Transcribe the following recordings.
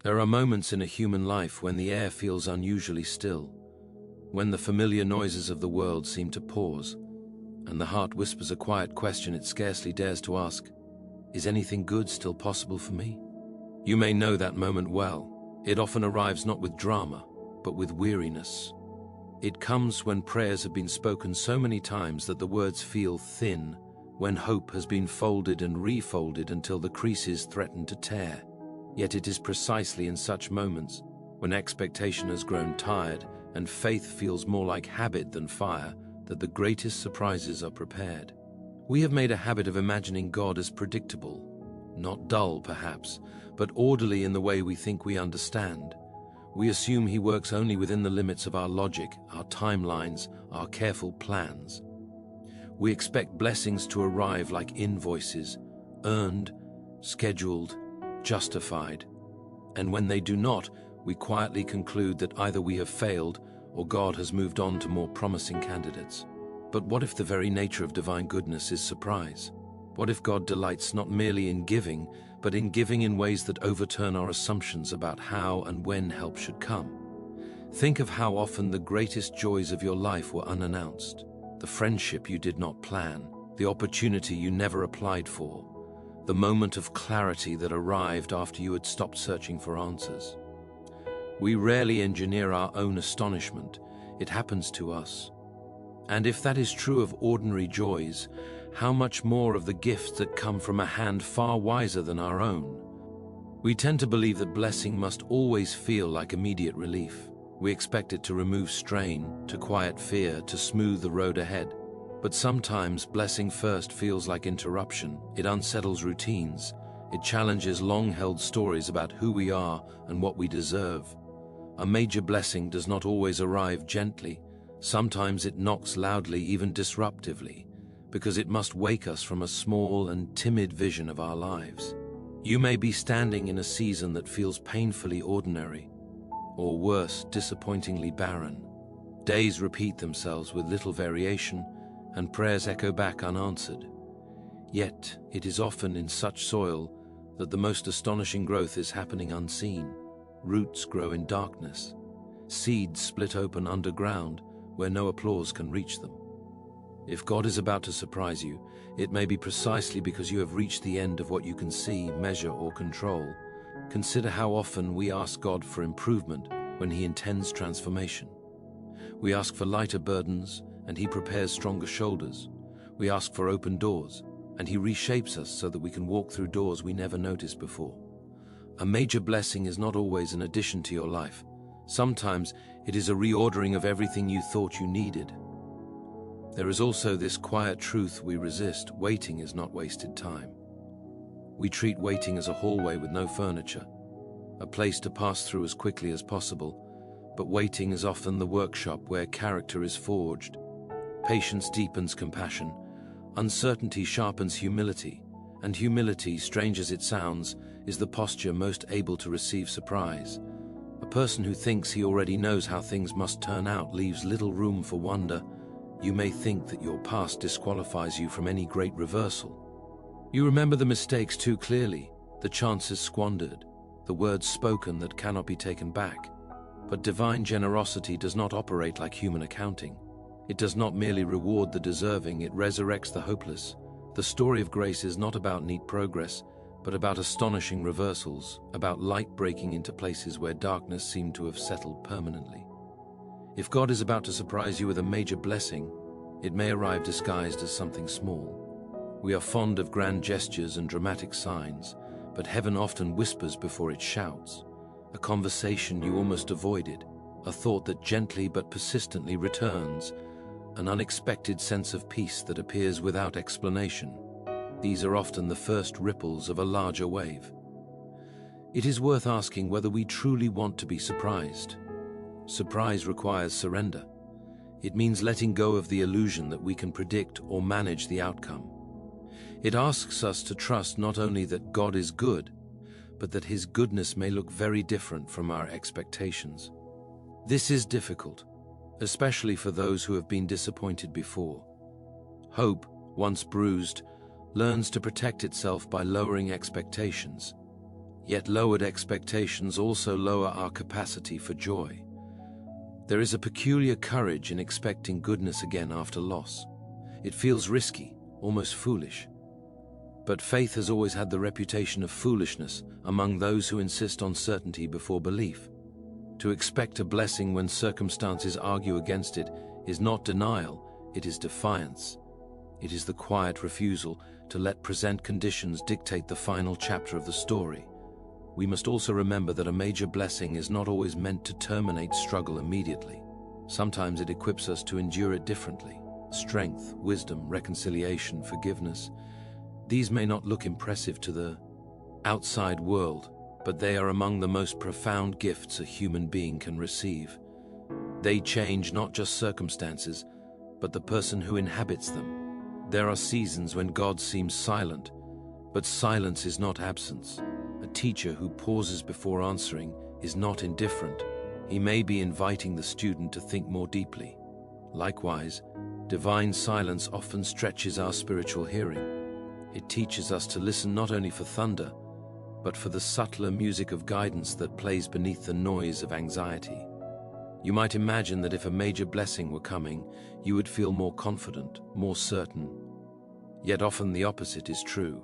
There are moments in a human life when the air feels unusually still, when the familiar noises of the world seem to pause, and the heart whispers a quiet question it scarcely dares to ask: is anything good still possible for me? You may know that moment well. It often arrives not with drama, but with weariness. It comes when prayers have been spoken so many times that the words feel thin, when hope has been folded and refolded until the creases threaten to tear. Yet it is precisely in such moments, when expectation has grown tired and faith feels more like habit than fire, that the greatest surprises are prepared. We have made a habit of imagining God as predictable, not dull perhaps, but orderly in the way we think we understand. We assume he works only within the limits of our logic, our timelines, our careful plans. We expect blessings to arrive like invoices, earned, scheduled, justified. And when they do not, we quietly conclude that either we have failed or God has moved on to more promising candidates. But what if the very nature of divine goodness is surprise? What if God delights not merely in giving, but in giving in ways that overturn our assumptions about how and when help should come? Think of how often the greatest joys of your life were unannounced. The friendship you did not plan, the opportunity you never applied for, the moment of clarity that arrived after you had stopped searching for answers. We rarely engineer our own astonishment. It happens to us. And if that is true of ordinary joys, how much more of the gifts that come from a hand far wiser than our own? We tend to believe that blessing must always feel like immediate relief. We expect it to remove strain, to quiet fear, to smooth the road ahead. But sometimes blessing first feels like interruption. It unsettles routines. It challenges long-held stories about who we are and what we deserve. A major blessing does not always arrive gently. Sometimes it knocks loudly, even disruptively, because it must wake us from a small and timid vision of our lives. You may be standing in a season that feels painfully ordinary, or worse, disappointingly barren. Days repeat themselves with little variation, and prayers echo back unanswered. Yet, it is often in such soil that the most astonishing growth is happening unseen. Roots grow in darkness. Seeds split open underground where no applause can reach them. If God is about to surprise you, it may be precisely because you have reached the end of what you can see, measure, or control. Consider how often we ask God for improvement when He intends transformation. We ask for lighter burdens, and He prepares stronger shoulders. We ask for open doors, and He reshapes us so that we can walk through doors we never noticed before. A major blessing is not always an addition to your life. Sometimes it is a reordering of everything you thought you needed. There is also this quiet truth we resist: waiting is not wasted time. We treat waiting as a hallway with no furniture, a place to pass through as quickly as possible, but waiting is often the workshop where character is forged. Patience deepens compassion, uncertainty sharpens humility, and humility, strange as it sounds, is the posture most able to receive surprise. A person who thinks he already knows how things must turn out leaves little room for wonder. You may think that your past disqualifies you from any great reversal. You remember the mistakes too clearly, the chances squandered, the words spoken that cannot be taken back. But divine generosity does not operate like human accounting. It does not merely reward the deserving, it resurrects the hopeless. The story of grace is not about neat progress, but about astonishing reversals, about light breaking into places where darkness seemed to have settled permanently. If God is about to surprise you with a major blessing, it may arrive disguised as something small. We are fond of grand gestures and dramatic signs, but heaven often whispers before it shouts. A conversation you almost avoided, a thought that gently but persistently returns, an unexpected sense of peace that appears without explanation. These are often the first ripples of a larger wave. It is worth asking whether we truly want to be surprised. Surprise requires surrender. It means letting go of the illusion that we can predict or manage the outcome. It asks us to trust not only that God is good, but that His goodness may look very different from our expectations. This is difficult, especially for those who have been disappointed before. Hope, once bruised, learns to protect itself by lowering expectations. Yet lowered expectations also lower our capacity for joy. There is a peculiar courage in expecting goodness again after loss. It feels risky, almost foolish. But faith has always had the reputation of foolishness among those who insist on certainty before belief. To expect a blessing when circumstances argue against it is not denial, it is defiance. It is the quiet refusal to let present conditions dictate the final chapter of the story. We must also remember that a major blessing is not always meant to terminate struggle immediately. Sometimes it equips us to endure it differently. Strength, wisdom, reconciliation, forgiveness. These may not look impressive to the outside world, but they are among the most profound gifts a human being can receive. They change not just circumstances, but the person who inhabits them. There are seasons when God seems silent, but silence is not absence. A teacher who pauses before answering is not indifferent. He may be inviting the student to think more deeply. Likewise, divine silence often stretches our spiritual hearing. It teaches us to listen not only for thunder, but for the subtler music of guidance that plays beneath the noise of anxiety. You might imagine that if a major blessing were coming, you would feel more confident, more certain. Yet often the opposite is true.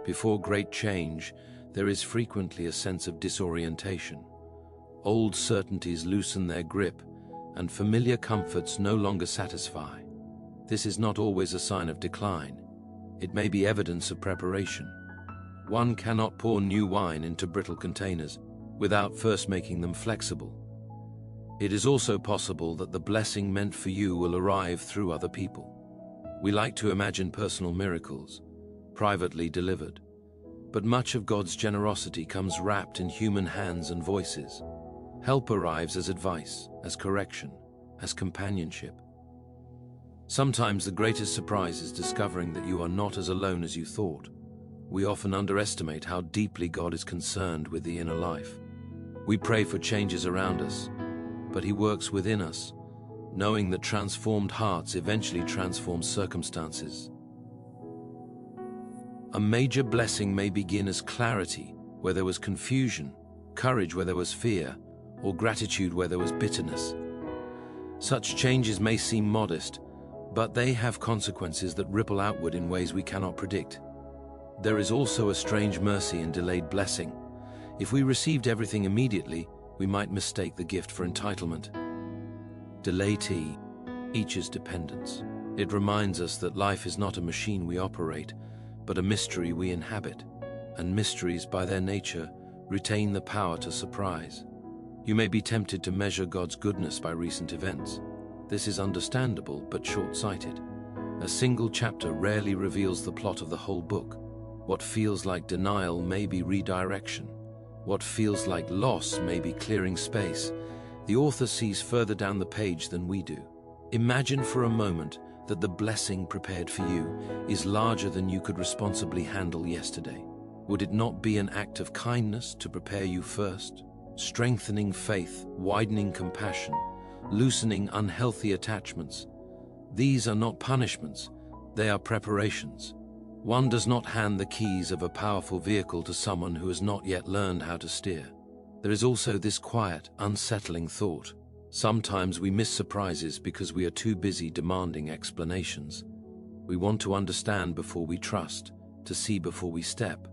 Before great change, there is frequently a sense of disorientation. Old certainties loosen their grip, and familiar comforts no longer satisfy. This is not always a sign of decline. It may be evidence of preparation. One cannot pour new wine into brittle containers without first making them flexible. It is also possible that the blessing meant for you will arrive through other people. We like to imagine personal miracles, privately delivered. But much of God's generosity comes wrapped in human hands and voices. Help arrives as advice, as correction, as companionship. Sometimes the greatest surprise is discovering that you are not as alone as you thought. We often underestimate how deeply God is concerned with the inner life. We pray for changes around us, but He works within us, knowing that transformed hearts eventually transform circumstances. A major blessing may begin as clarity where there was confusion, courage where there was fear, or gratitude where there was bitterness. Such changes may seem modest, but they have consequences that ripple outward in ways we cannot predict. There is also a strange mercy in delayed blessing. If we received everything immediately, we might mistake the gift for entitlement. Delay teaches dependence. It reminds us that life is not a machine we operate, but a mystery we inhabit, and mysteries, by their nature, retain the power to surprise. You may be tempted to measure God's goodness by recent events. This is understandable but short-sighted. A single chapter rarely reveals the plot of the whole book. What feels like denial may be redirection. What feels like loss may be clearing space. The author sees further down the page than we do. Imagine for a moment that the blessing prepared for you is larger than you could responsibly handle yesterday. Would it not be an act of kindness to prepare you first? Strengthening faith, widening compassion, loosening unhealthy attachments. These are not punishments, they are preparations. One does not hand the keys of a powerful vehicle to someone who has not yet learned how to steer. There is also this quiet, unsettling thought. Sometimes we miss surprises because we are too busy demanding explanations. We want to understand before we trust, to see before we step.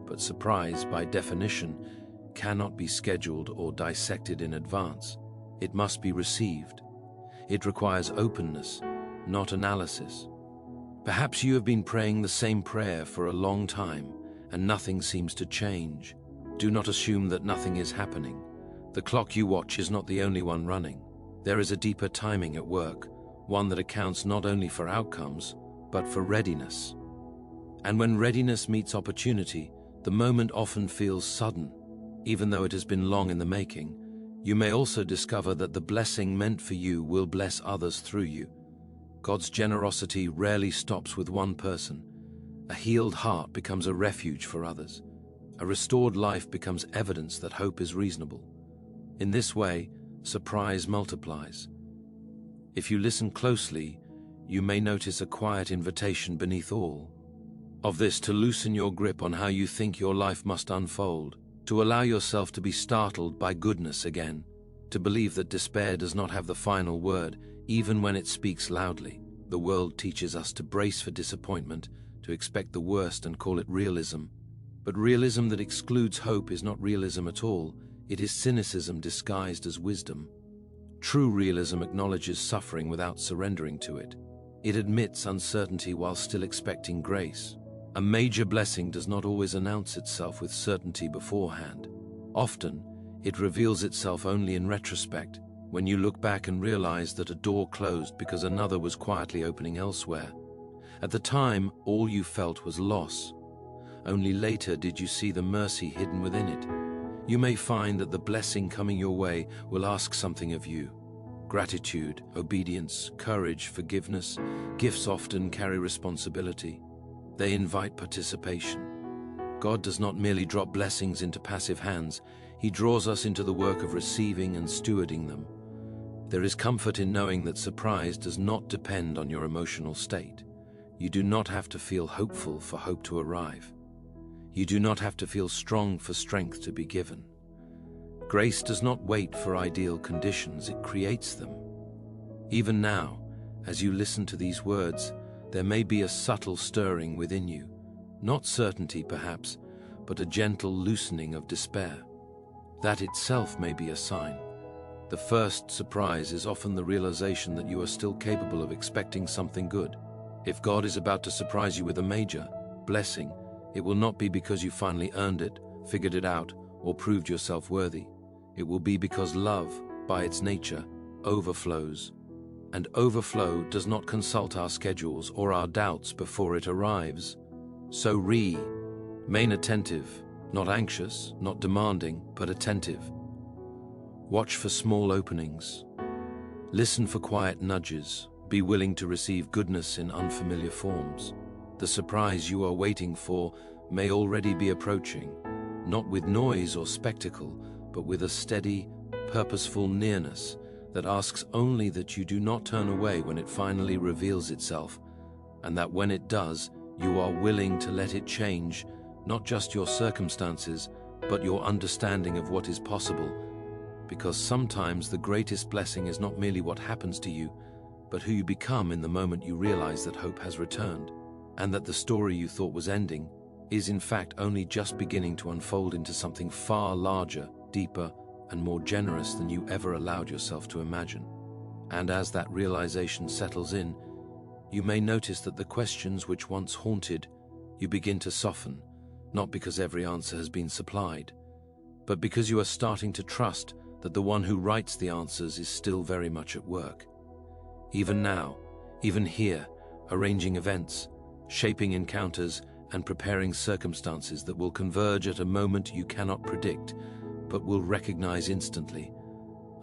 But surprise, by definition, cannot be scheduled or dissected in advance. It must be received. It requires openness, not analysis. Perhaps you have been praying the same prayer for a long time, and nothing seems to change. Do not assume that nothing is happening. The clock you watch is not the only one running. There is a deeper timing at work, one that accounts not only for outcomes, but for readiness. And when readiness meets opportunity, the moment often feels sudden. Even though it has been long in the making, you may also discover that the blessing meant for you will bless others through you. God's generosity rarely stops with one person. A healed heart becomes a refuge for others. A restored life becomes evidence that hope is reasonable. In this way, surprise multiplies. If you listen closely, you may notice a quiet invitation beneath all of this to loosen your grip on how you think your life must unfold. to allow yourself to be startled by goodness again, to believe that despair does not have the final word, even when it speaks loudly. The world teaches us to brace for disappointment, to expect the worst and call it realism. But realism that excludes hope is not realism at all. It is cynicism disguised as wisdom. True realism acknowledges suffering without surrendering to it. It admits uncertainty while still expecting grace. A major blessing does not always announce itself with certainty beforehand. Often, it reveals itself only in retrospect, when you look back and realize that a door closed because another was quietly opening elsewhere. At the time, all you felt was loss. Only later did you see the mercy hidden within it. You may find that the blessing coming your way will ask something of you. Gratitude, obedience, courage, forgiveness. Gifts often carry responsibility. They invite participation. God does not merely drop blessings into passive hands. He draws us into the work of receiving and stewarding them. There is comfort in knowing that surprise does not depend on your emotional state. You do not have to feel hopeful for hope to arrive. You do not have to feel strong for strength to be given. Grace does not wait for ideal conditions, it creates them. Even now, as you listen to these words, there may be a subtle stirring within you, not certainty perhaps, but a gentle loosening of despair. That itself may be a sign. The first surprise is often the realization that you are still capable of expecting something good. If God is about to surprise you with a major blessing, it will not be because you finally earned it, figured it out, or proved yourself worthy. It will be because love, by its nature, overflows. And overflow does not consult our schedules or our doubts before it arrives. So remain attentive, not anxious, not demanding, but attentive. Watch for small openings. Listen for quiet nudges. Be willing to receive goodness in unfamiliar forms. The surprise you are waiting for may already be approaching, not with noise or spectacle, but with a steady, purposeful nearness that asks only that you do not turn away when it finally reveals itself, and that when it does, you are willing to let it change not just your circumstances, but your understanding of what is possible, because sometimes the greatest blessing is not merely what happens to you, but who you become in the moment you realize that hope has returned, and that the story you thought was ending is in fact only just beginning to unfold into something far larger, deeper, and more generous than you ever allowed yourself to imagine. And as that realization settles in, you may notice that the questions which once haunted you begin to soften, not because every answer has been supplied, but because you are starting to trust that the one who writes the answers is still very much at work. Even now, even here, arranging events, shaping encounters, and preparing circumstances that will converge at a moment you cannot predict, but will recognize instantly,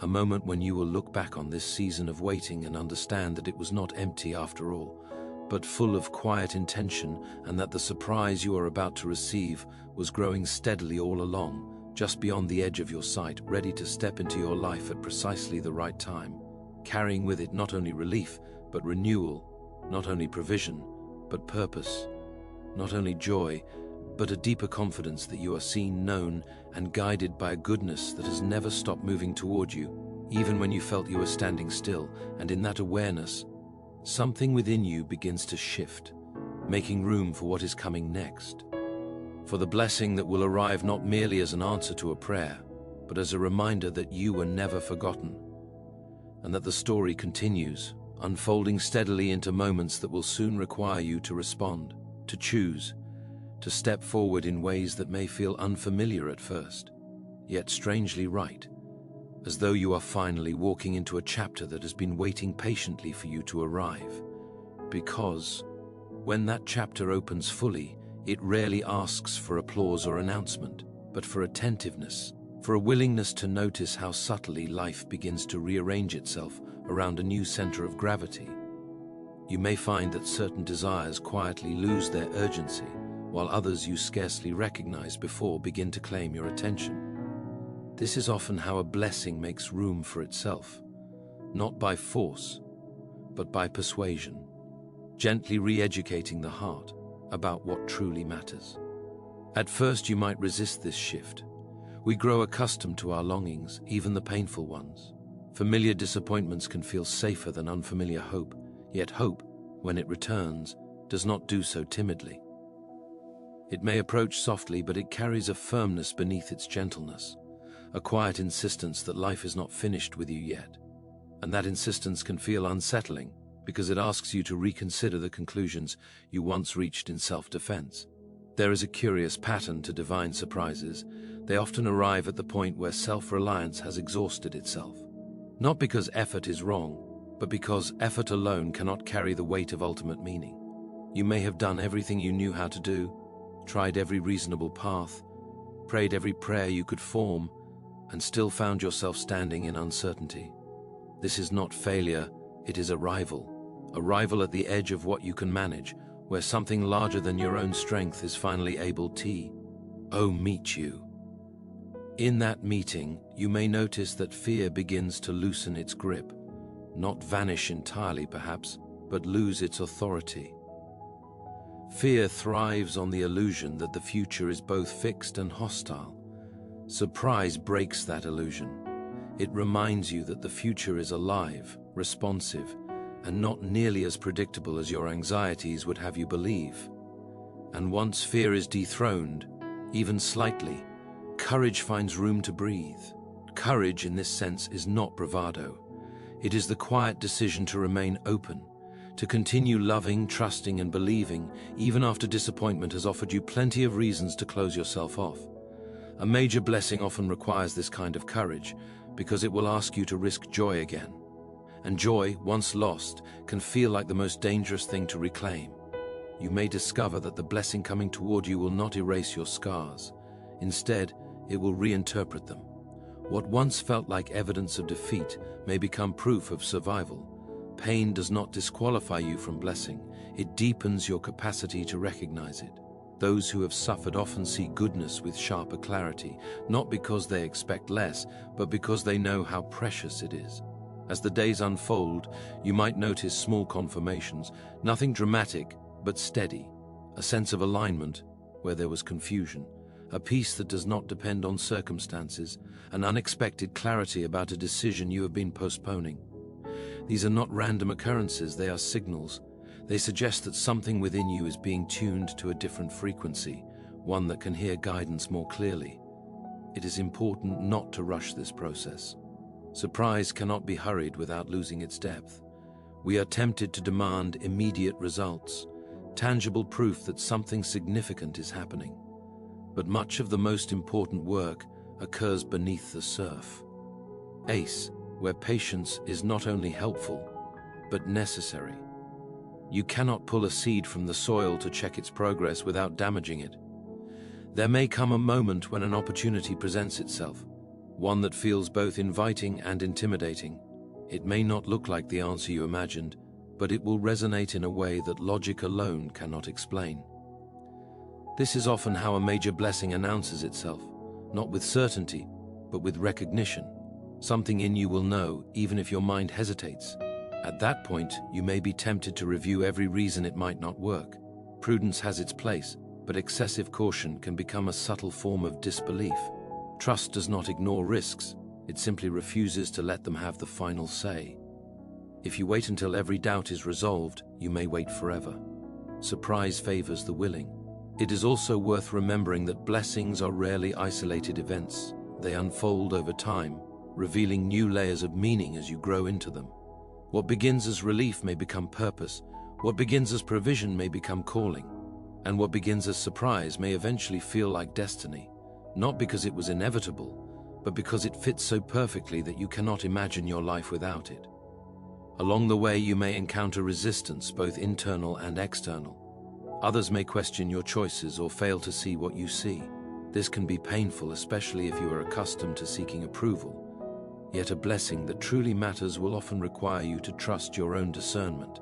a moment when you will look back on this season of waiting and understand that it was not empty after all, but full of quiet intention, and that the surprise you are about to receive was growing steadily all along, just beyond the edge of your sight, ready to step into your life at precisely the right time, carrying with it not only relief, but renewal, not only provision, but purpose, not only joy, but a deeper confidence that you are seen, known, and guided by a goodness that has never stopped moving toward you, even when you felt you were standing still. And in that awareness, something within you begins to shift, making room for what is coming next, for the blessing that will arrive not merely as an answer to a prayer, but as a reminder that you were never forgotten, and that the story continues, unfolding steadily into moments that will soon require you to respond, to choose, to step forward in ways that may feel unfamiliar at first, yet strangely right, as though you are finally walking into a chapter that has been waiting patiently for you to arrive. Because when that chapter opens fully, it rarely asks for applause or announcement, but for attentiveness, for a willingness to notice how subtly life begins to rearrange itself around a new center of gravity. You may find that certain desires quietly lose their urgency, while others you scarcely recognize before begin to claim your attention. This is often how a blessing makes room for itself, not by force, but by persuasion, gently re-educating the heart about what truly matters. At first you might resist this shift. We grow accustomed to our longings, even the painful ones. Familiar disappointments can feel safer than unfamiliar hope, yet hope, when it returns, does not do so timidly. It may approach softly, but it carries a firmness beneath its gentleness, a quiet insistence that life is not finished with you yet. And that insistence can feel unsettling because it asks you to reconsider the conclusions you once reached in self-defense. There is a curious pattern to divine surprises. They often arrive at the point where self-reliance has exhausted itself. Not because effort is wrong, but because effort alone cannot carry the weight of ultimate meaning. You may have done everything you knew how to do, tried every reasonable path, prayed every prayer you could form, and still found yourself standing in uncertainty. This is not failure, it is arrival at the edge of what you can manage, where something larger than your own strength is finally able to meet you. In that meeting, you may notice that fear begins to loosen its grip, not vanish entirely perhaps, but lose its authority. Fear thrives on the illusion that the future is both fixed and hostile. Surprise breaks that illusion. It reminds you that the future is alive, responsive, and not nearly as predictable as your anxieties would have you believe. And once fear is dethroned, even slightly, courage finds room to breathe. Courage, in this sense, is not bravado. It is the quiet decision to remain open, to continue loving, trusting, and believing, even after disappointment has offered you plenty of reasons to close yourself off. A major blessing often requires this kind of courage, because it will ask you to risk joy again. And joy, once lost, can feel like the most dangerous thing to reclaim. You may discover that the blessing coming toward you will not erase your scars. Instead, it will reinterpret them. What once felt like evidence of defeat may become proof of survival. Pain does not disqualify you from blessing. It deepens your capacity to recognize it. Those who have suffered often see goodness with sharper clarity, not because they expect less, but because they know how precious it is. As the days unfold, you might notice small confirmations, nothing dramatic, but steady, a sense of alignment where there was confusion, a peace that does not depend on circumstances, an unexpected clarity about a decision you have been postponing. These are not random occurrences, they are signals. They suggest that something within you is being tuned to a different frequency, one that can hear guidance more clearly. It is important not to rush this process. Surprise cannot be hurried without losing its depth. We are tempted to demand immediate results, tangible proof that something significant is happening. But much of the most important work occurs beneath the surf. Ace, where patience is not only helpful, but necessary. You cannot pull a seed from the soil to check its progress without damaging it. There may come a moment when an opportunity presents itself, one that feels both inviting and intimidating. It may not look like the answer you imagined, but it will resonate in a way that logic alone cannot explain. This is often how a major blessing announces itself, not with certainty, but with recognition. Something in you will know, even if your mind hesitates. At that point, you may be tempted to review every reason it might not work. Prudence has its place, but excessive caution can become a subtle form of disbelief. Trust does not ignore risks, it simply refuses to let them have the final say. If you wait until every doubt is resolved, you may wait forever. Surprise favors the willing. It is also worth remembering that blessings are rarely isolated events. They unfold over time, revealing new layers of meaning as you grow into them. What begins as relief may become purpose, what begins as provision may become calling, and what begins as surprise may eventually feel like destiny, not because it was inevitable, but because it fits so perfectly that you cannot imagine your life without it. Along the way, you may encounter resistance, both internal and external. Others may question your choices or fail to see what you see. This can be painful, especially if you are accustomed to seeking approval. Yet a blessing that truly matters will often require you to trust your own discernment.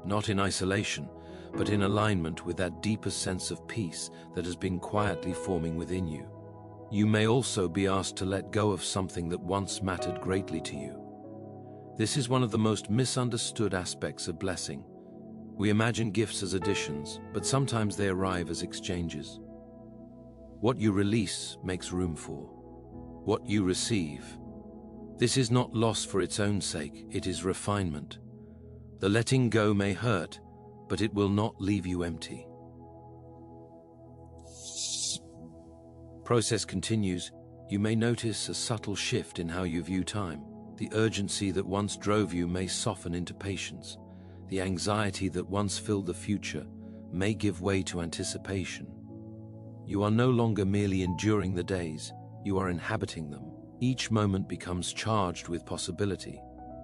Not in isolation, but in alignment with that deeper sense of peace that has been quietly forming within you. You may also be asked to let go of something that once mattered greatly to you. This is one of the most misunderstood aspects of blessing. We imagine gifts as additions, but sometimes they arrive as exchanges. What you release makes room for. what you receive. This is not loss for its own sake, it is refinement. The letting go may hurt, but it will not leave you empty. Process continues. You may notice a subtle shift in how you view time. The urgency that once drove you may soften into patience. The anxiety that once filled the future may give way to anticipation. You are no longer merely enduring the days, you are inhabiting them. Each moment becomes charged with possibility,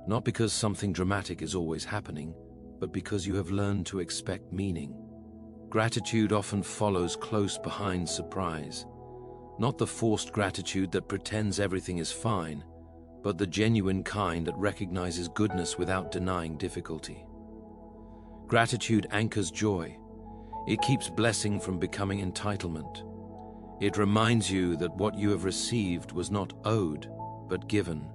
not because something dramatic is always happening, but because you have learned to expect meaning. Gratitude often follows close behind surprise. Not the forced gratitude that pretends everything is fine, but the genuine kind that recognizes goodness without denying difficulty. Gratitude anchors joy. It keeps blessing from becoming entitlement. It reminds you that what you have received was not owed, but given.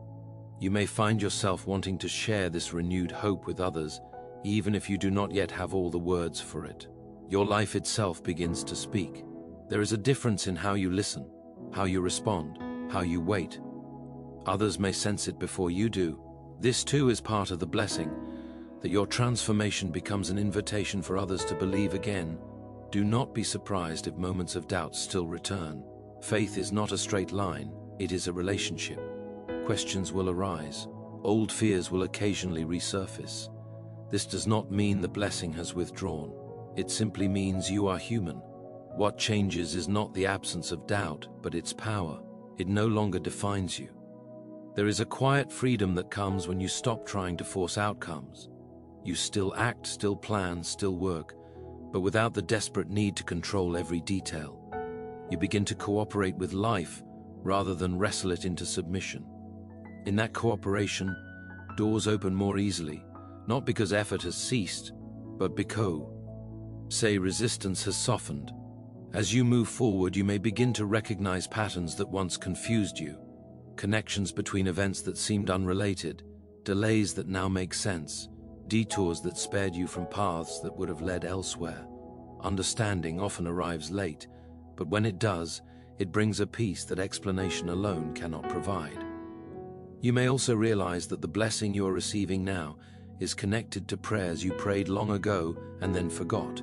You may find yourself wanting to share this renewed hope with others, even if you do not yet have all the words for it. Your life itself begins to speak. There is a difference in how you listen, how you respond, how you wait. Others may sense it before you do. This too is part of the blessing, that your transformation becomes an invitation for others to believe again. Do not be surprised if moments of doubt still return. Faith is not a straight line, it is a relationship. Questions will arise. Old fears will occasionally resurface. This does not mean the blessing has withdrawn. It simply means you are human. What changes is not the absence of doubt, but its power. It no longer defines you. There is a quiet freedom that comes when you stop trying to force outcomes. You still act, still plan, still work, but without the desperate need to control every detail. You begin to cooperate with life rather than wrestle it into submission. In that cooperation, doors open more easily, not because effort has ceased, but because, say, resistance has softened. As you move forward, you may begin to recognize patterns that once confused you, connections between events that seemed unrelated, delays that now make sense, detours that spared you from paths that would have led elsewhere. Understanding often arrives late, but when it does, it brings a peace that explanation alone cannot provide. You may also realize that the blessing you are receiving now is connected to prayers you prayed long ago and then forgot,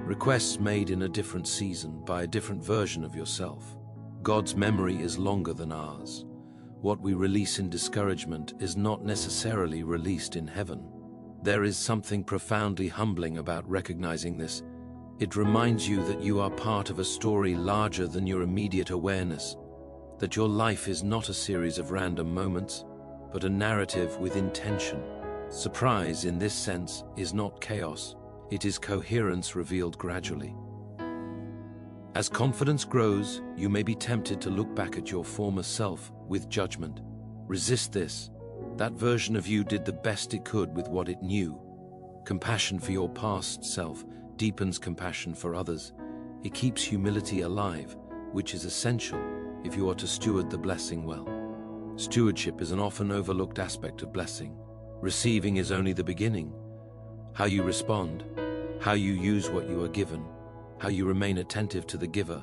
requests made in a different season by a different version of yourself. God's memory is longer than ours. What we release in discouragement is not necessarily released in heaven. There is something profoundly humbling about recognizing this. It reminds you that you are part of a story larger than your immediate awareness, that your life is not a series of random moments, but a narrative with intention. Surprise, in this sense, is not chaos. It is coherence revealed gradually. As confidence grows, you may be tempted to look back at your former self with judgment. Resist this. That version of you did the best it could with what it knew. Compassion for your past self deepens compassion for others. It keeps humility alive, which is essential if you are to steward the blessing well. Stewardship is an often overlooked aspect of blessing. Receiving is only the beginning. How you respond, how you use what you are given, how you remain attentive to the giver,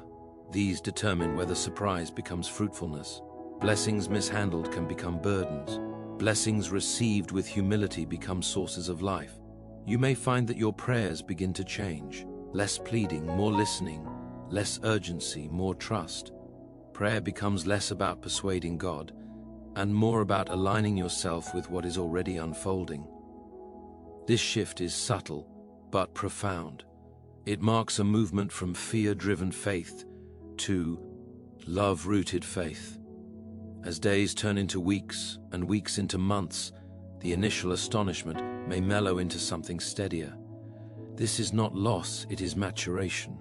these determine whether surprise becomes fruitfulness. Blessings mishandled can become burdens. Blessings received with humility become sources of life. You may find that your prayers begin to change. Less pleading, more listening, less urgency, more trust. Prayer becomes less about persuading God and more about aligning yourself with what is already unfolding. This shift is subtle but profound. It marks a movement from fear-driven faith to love-rooted faith. As days turn into weeks and weeks into months, the initial astonishment may mellow into something steadier. This is not loss, it is maturation.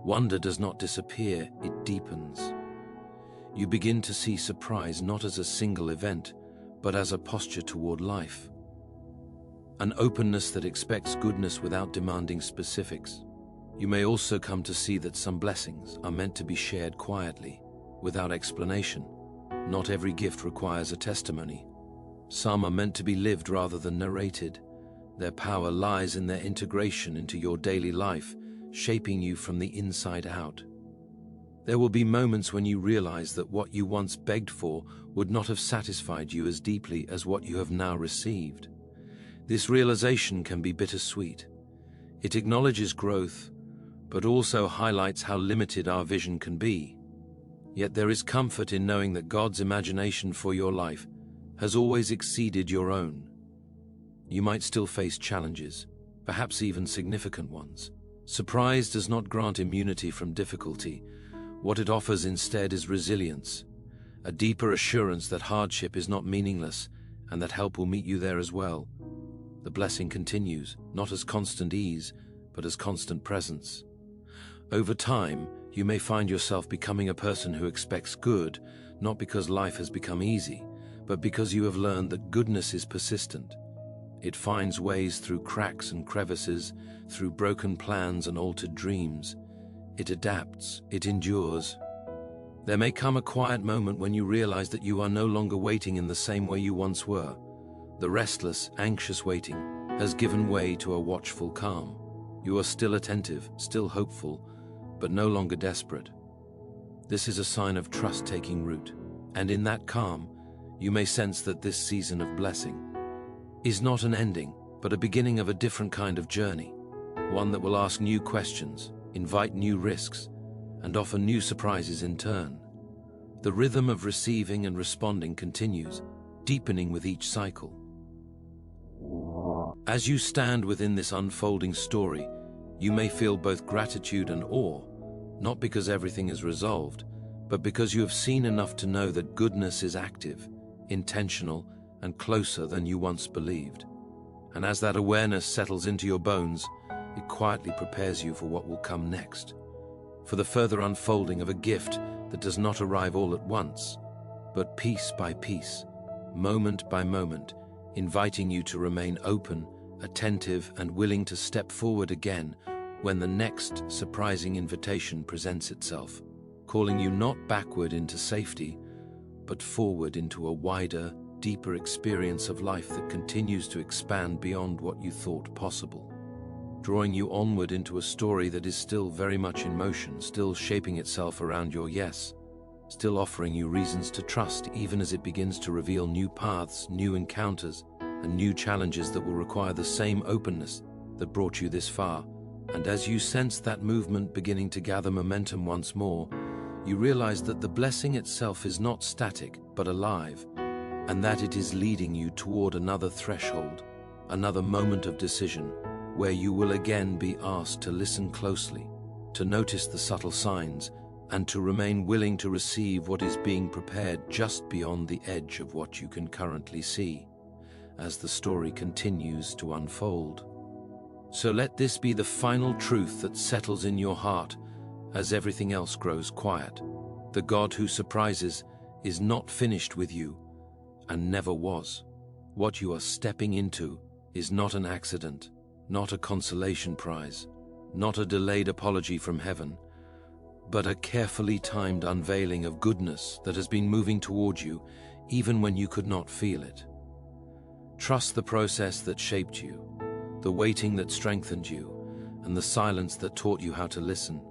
Wonder does not disappear, it deepens. You begin to see surprise not as a single event, but as a posture toward life. An openness that expects goodness without demanding specifics. You may also come to see that some blessings are meant to be shared quietly, without explanation. Not every gift requires a testimony. Some are meant to be lived rather than narrated. Their power lies in their integration into your daily life, shaping you from the inside out. There will be moments when you realize that what you once begged for would not have satisfied you as deeply as what you have now received. This realization can be bittersweet. It acknowledges growth, but also highlights how limited our vision can be. Yet there is comfort in knowing that God's imagination for your life has always exceeded your own. You might still face challenges, perhaps even significant ones. Surprise does not grant immunity from difficulty. What it offers instead is resilience, a deeper assurance that hardship is not meaningless and that help will meet you there as well. The blessing continues, not as constant ease, but as constant presence. Over time, you may find yourself becoming a person who expects good, not because life has become easy, but because you have learned that goodness is persistent. It finds ways through cracks and crevices, through broken plans and altered dreams. It adapts, it endures. There may come a quiet moment when you realize that you are no longer waiting in the same way you once were. The restless, anxious waiting has given way to a watchful calm. You are still attentive, still hopeful, but no longer desperate. This is a sign of trust taking root, and in that calm, you may sense that this season of blessing is not an ending, but a beginning of a different kind of journey, one that will ask new questions, invite new risks, and offer new surprises in turn. The rhythm of receiving and responding continues, deepening with each cycle. As you stand within this unfolding story, you may feel both gratitude and awe, not because everything is resolved, but because you have seen enough to know that goodness is active, intentional, and closer than you once believed. And as that awareness settles into your bones, it quietly prepares you for what will come next, for the further unfolding of a gift that does not arrive all at once, but piece by piece, moment by moment, inviting you to remain open, attentive, and willing to step forward again when the next surprising invitation presents itself, calling you not backward into safety, but forward into a wider, deeper experience of life that continues to expand beyond what you thought possible, drawing you onward into a story that is still very much in motion, still shaping itself around your yes, still offering you reasons to trust even as it begins to reveal new paths, new encounters, and new challenges that will require the same openness that brought you this far. And as you sense that movement beginning to gather momentum once more, you realize that the blessing itself is not static, but alive, and that it is leading you toward another threshold, another moment of decision, where you will again be asked to listen closely, to notice the subtle signs, and to remain willing to receive what is being prepared just beyond the edge of what you can currently see, as the story continues to unfold. So let this be the final truth that settles in your heart as everything else grows quiet. The God who surprises is not finished with you, and never was. What you are stepping into is not an accident, not a consolation prize, not a delayed apology from heaven, but a carefully timed unveiling of goodness that has been moving toward you even when you could not feel it. Trust the process that shaped you, the waiting that strengthened you, and the silence that taught you how to listen.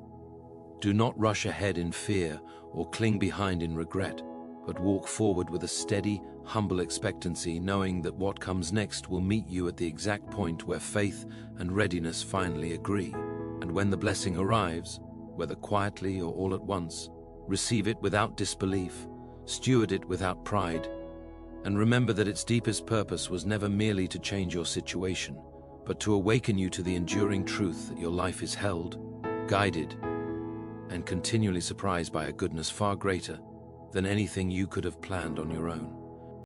Do not rush ahead in fear or cling behind in regret, but walk forward with a steady, humble expectancy, knowing that what comes next will meet you at the exact point where faith and readiness finally agree. And when the blessing arrives, whether quietly or all at once, receive it without disbelief, steward it without pride, and remember that its deepest purpose was never merely to change your situation, but to awaken you to the enduring truth that your life is held, guided, and continually surprised by a goodness far greater than anything you could have planned on your own.